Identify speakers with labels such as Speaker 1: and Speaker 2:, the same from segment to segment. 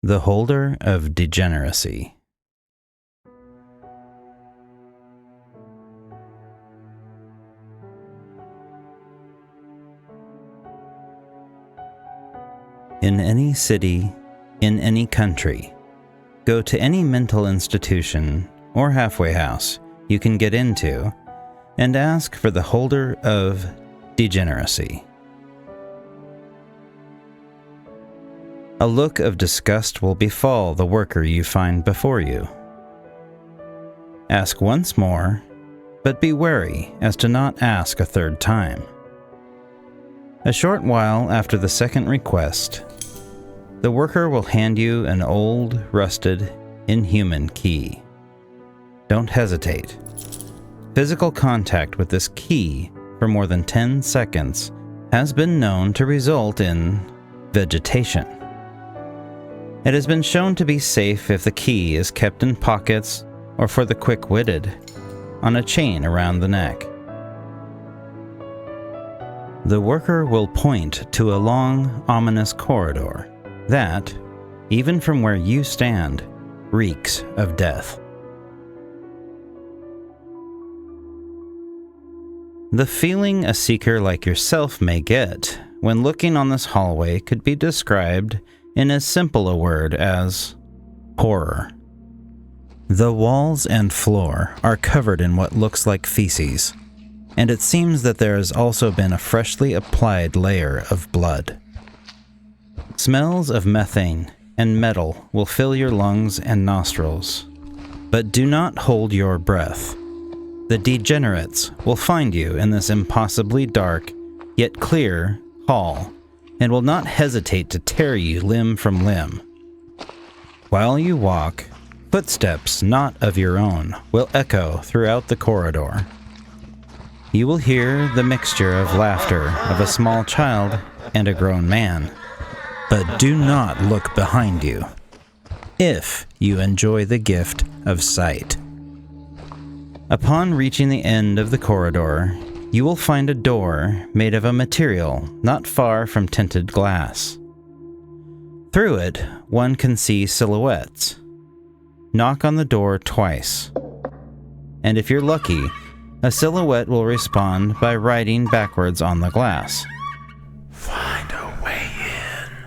Speaker 1: The holder of degeneracy. In any city, in any country, go to any mental institution or halfway house you can get into and ask for the holder of degeneracy. A look of disgust will befall the worker you find before you. Ask once more, but be wary as to not ask a third time. A short while after the second request, the worker will hand you an old, rusted, inhuman key. Don't hesitate. Physical contact with this key for more than 10 seconds has been known to result in vegetation. It has been shown to be safe if the key is kept in pockets or, for the quick-witted, on a chain around the neck. The worker will point to a long, ominous corridor that, even from where you stand, reeks of death. The feeling a seeker like yourself may get when looking on this hallway could be described in as simple a word as horror. The walls and floor are covered in what looks like feces, and it seems that there has also been a freshly applied layer of blood. Smells of methane and metal will fill your lungs and nostrils, but do not hold your breath. The degenerates will find you in this impossibly dark, yet clear, hall, and will not hesitate to tear you limb from limb. While you walk, footsteps not of your own will echo throughout the corridor. You will hear the mixture of laughter of a small child and a grown man, but do not look behind you, if you enjoy the gift of sight. Upon reaching the end of the corridor, you will find a door made of a material not far from tinted glass. Through it, one can see silhouettes. Knock on the door twice, and if you're lucky, a silhouette will respond by writing backwards on the glass.
Speaker 2: Find a way in.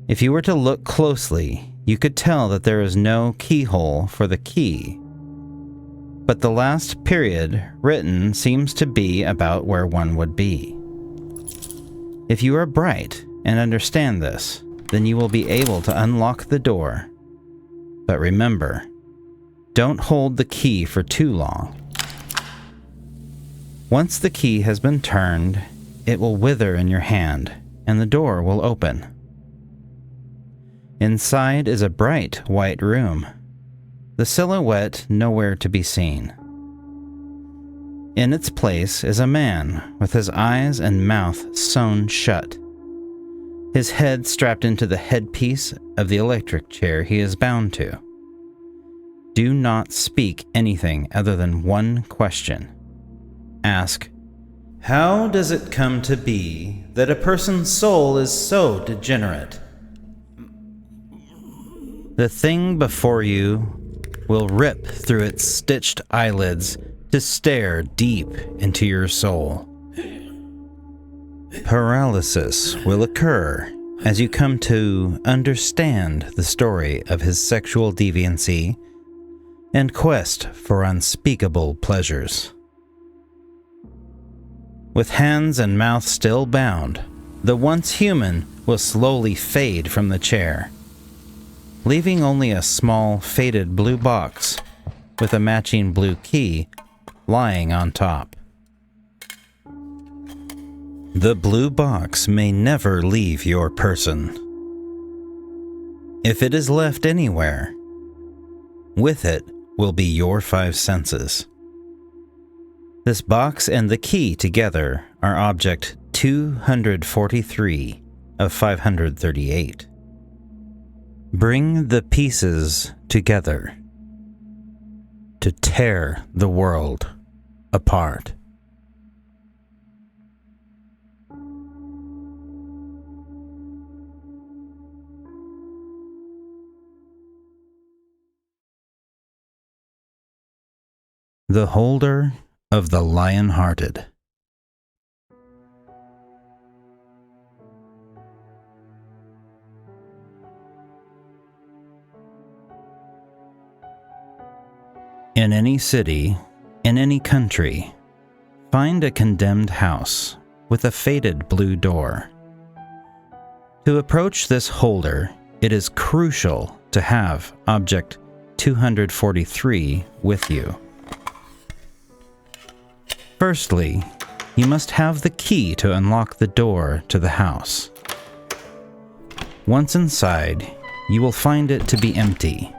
Speaker 1: If you were to look closely, you could tell that there is no keyhole for the key, but the last period written seems to be about where one would be. If you are bright and understand this, then you will be able to unlock the door. But remember, don't hold the key for too long. Once the key has been turned, it will wither in your hand, and the door will open. Inside is a bright white room, the silhouette nowhere to be seen. In its place is a man with his eyes and mouth sewn shut, his head strapped into the headpiece of the electric chair he is bound to. Do not speak anything other than one question. Ask, how does it come to be that a person's soul is so degenerate? The thing before you will rip through its stitched eyelids to stare deep into your soul. Paralysis will occur as you come to understand the story of his sexual deviancy and quest for unspeakable pleasures. With hands and mouth still bound, the once human will slowly fade from the chair, leaving only a small, faded blue box with a matching blue key lying on top. The blue box may never leave your person. If it is left anywhere, with it will be your 5 senses. This box and the key together are object 243 of 538. Bring the pieces together to tear the world apart. The holder of the Lionhearted. In any city, in any country, find a condemned house with a faded blue door. To approach this holder, it is crucial to have Object 243 with you. Firstly, you must have the key to unlock the door to the house. Once inside, you will find it to be empty.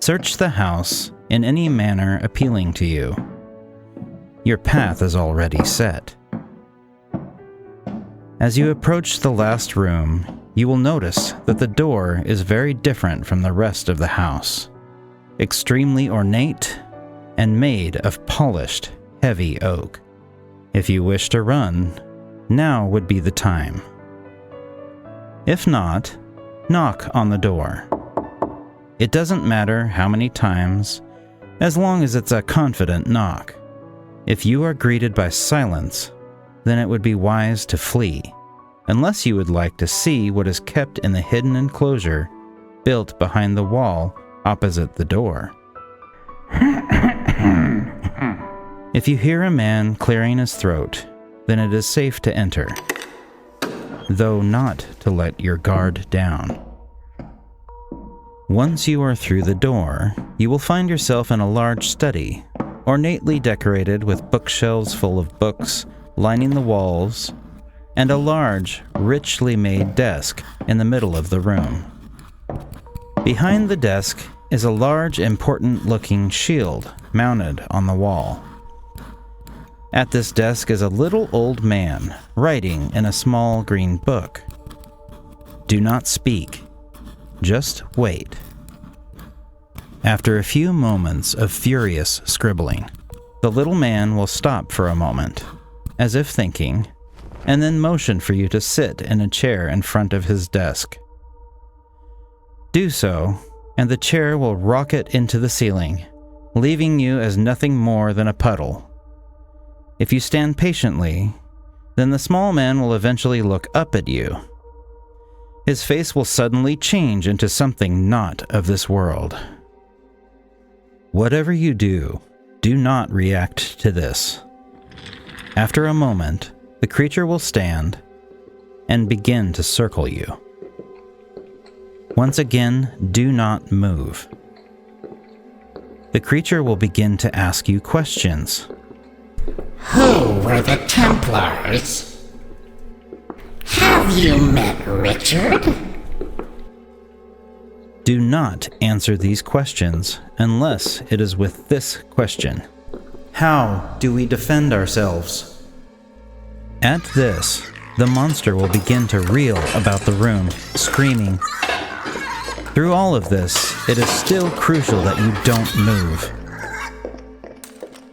Speaker 1: Search the house in any manner appealing to you. Your path is already set. As you approach the last room, you will notice that the door is very different from the rest of the house, extremely ornate and made of polished, heavy oak. If you wish to run, now would be the time. If not, knock on the door. It doesn't matter how many times, as long as it's a confident knock. If you are greeted by silence, then it would be wise to flee, unless you would like to see what is kept in the hidden enclosure built behind the wall opposite the door. If you hear a man clearing his throat, then it is safe to enter, though not to let your guard down. Once you are through the door, you will find yourself in a large study, ornately decorated with bookshelves full of books lining the walls, and a large, richly made desk in the middle of the room. Behind the desk is a large, important-looking shield mounted on the wall. At this desk is a little old man writing in a small green book. Do not speak. Just wait. After a few moments of furious scribbling, the little man will stop for a moment, as if thinking, and then motion for you to sit in a chair in front of his desk. Do so, and the chair will rocket into the ceiling, leaving you as nothing more than a puddle. If you stand patiently, then the small man will eventually look up at you. His face will suddenly change into something not of this world. Whatever you do, do not react to this. After a moment, the creature will stand and begin to circle you. Once again, do not move. The creature will begin to ask you questions.
Speaker 3: Who were the Templars? Have you met Richard?
Speaker 1: Do not answer these questions unless it is with this question. How do we defend ourselves? At this, the monster will begin to reel about the room, screaming. Through all of this, it is still crucial that you don't move.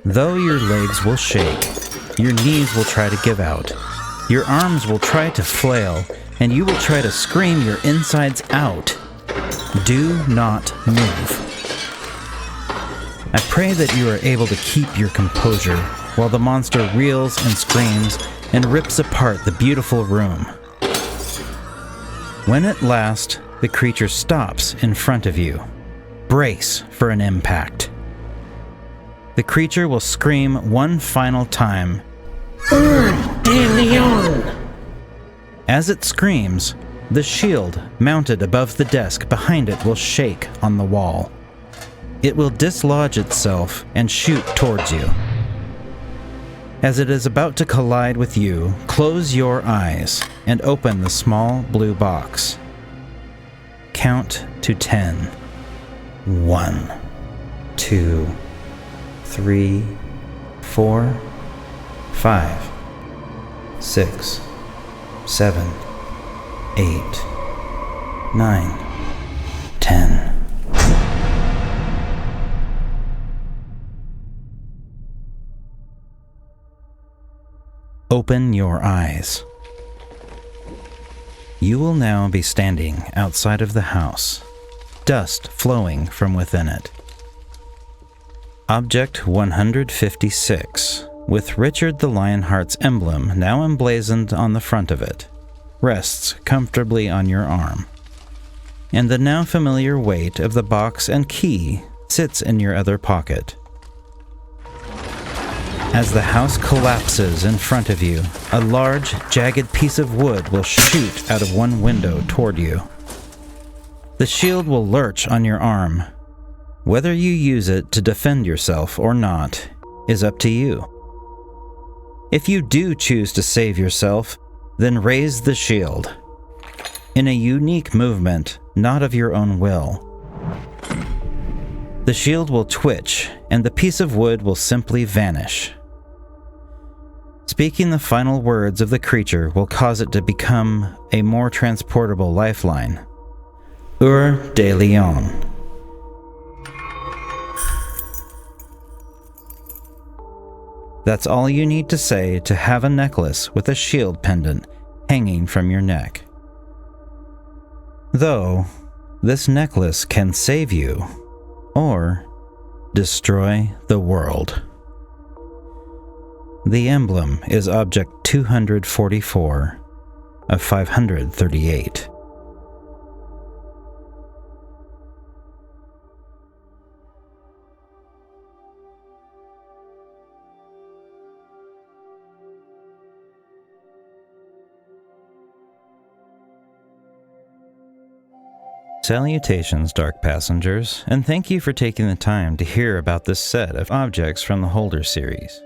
Speaker 1: Though your legs will shake, your knees will try to give out, your arms will try to flail, and you will try to scream your insides out. Do not move. I pray that you are able to keep your composure while the monster reels and screams and rips apart the beautiful room. When at last the creature stops in front of you, brace for an impact. The creature will scream one final time. As it screams, the shield mounted above the desk behind it will shake on the wall. It will dislodge itself and shoot towards you. As it is about to collide with you, close your eyes and open the small blue box. Count to 10. 1, 2, 3, 4, 5, 6, 7, 8, 9, 10. Open your eyes. You will now be standing outside of the house, dust flowing from within it. Object 156, with Richard the Lionheart's emblem now emblazoned on the front of it, rests comfortably on your arm, and the now familiar weight of the box and key sits in your other pocket. As the house collapses in front of you, a large, jagged piece of wood will shoot out of one window toward you. The shield will lurch on your arm. Whether you use it to defend yourself or not is up to you. If you do choose to save yourself, then raise the shield. In a unique movement, not of your own will. The shield will twitch, and the piece of wood will simply vanish. Speaking the final words of the creature will cause it to become a more transportable lifeline. Ur de Leon. That's all you need to say to have a necklace with a shield pendant hanging from your neck. Though, this necklace can save you, or destroy the world. The emblem is Object 244 of 538. Salutations, Dark Passengers, and thank you for taking the time to hear about this set of objects from the Holder series.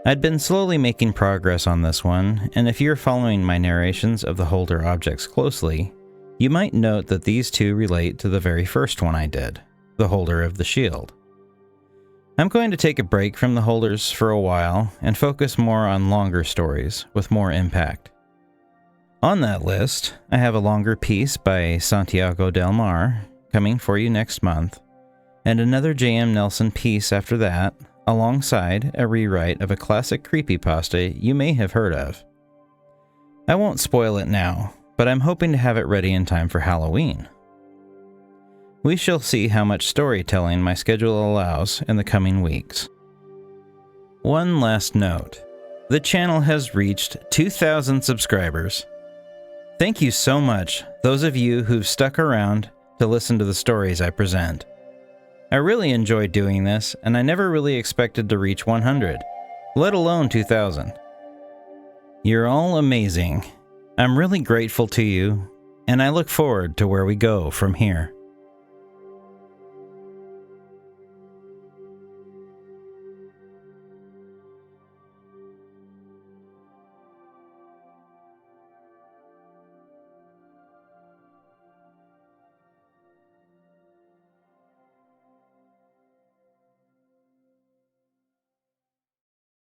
Speaker 1: I'd been slowly making progress on this one, and if you're following my narrations of the Holder objects closely, you might note that these two relate to the very first one I did, the Holder of the Shield. I'm going to take a break from the Holders for a while and focus more on longer stories with more impact. On that list, I have a longer piece by Santiago Del Mar coming for you next month, and another J.M. Nelson piece after that, alongside a rewrite of a classic creepypasta you may have heard of. I won't spoil it now, but I'm hoping to have it ready in time for Halloween. We shall see how much storytelling my schedule allows in the coming weeks. One last note. The channel has reached 2,000 subscribers. Thank you so much, those of you who've stuck around to listen to the stories I present. I really enjoy doing this, and I never really expected to reach 100, let alone 2,000. You're all amazing. I'm really grateful to you, and I look forward to where we go from here.